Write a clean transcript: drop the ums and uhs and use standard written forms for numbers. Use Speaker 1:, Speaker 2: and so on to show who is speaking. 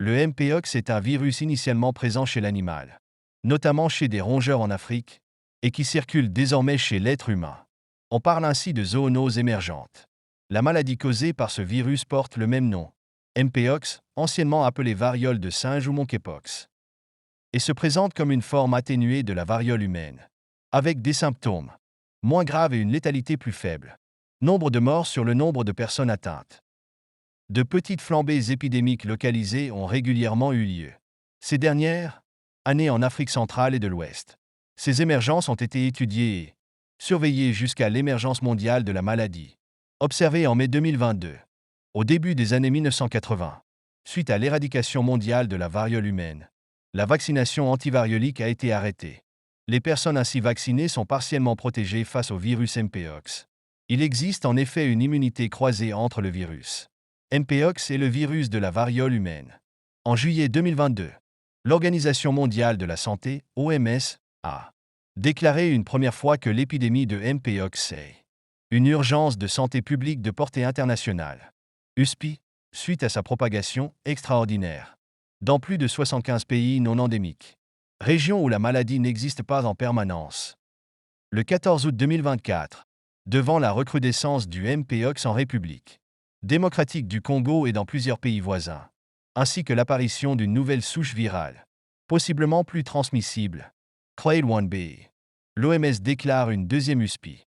Speaker 1: Le Mpox est un virus initialement présent chez l'animal, notamment chez des rongeurs en Afrique, et qui circule désormais chez l'être humain. On parle ainsi de zoonose émergente. La maladie causée par ce virus porte le même nom, Mpox, anciennement appelé variole de singe ou monkeypox, et se présente comme une forme atténuée de la variole humaine, avec des symptômes moins graves et une létalité plus faible. Nombre de morts sur le nombre de personnes atteintes. De petites flambées épidémiques localisées ont régulièrement eu lieu. Ces dernières années en Afrique centrale et de l'Ouest. Ces émergences ont été étudiées et surveillées jusqu'à l'émergence mondiale de la maladie, observée en mai 2022. Au début des années 1980, suite à l'éradication mondiale de la variole humaine, la vaccination antivariolique a été arrêtée. Les personnes ainsi vaccinées sont partiellement protégées face au virus Mpox. Il existe en effet une immunité croisée entre le virus Mpox et le virus de la variole humaine. En juillet 2022, l'Organisation mondiale de la santé, OMS, a déclaré une première fois que l'épidémie de Mpox est une urgence de santé publique de portée internationale, USPI, suite à sa propagation extraordinaire dans plus de 75 pays non endémiques, régions où la maladie n'existe pas en permanence. Le 14 août 2024, devant la recrudescence du Mpox en République démocratique du Congo et dans plusieurs pays voisins, ainsi que l'apparition d'une nouvelle souche virale, possiblement plus transmissible, Clade 1b, l'OMS déclare une deuxième USPI.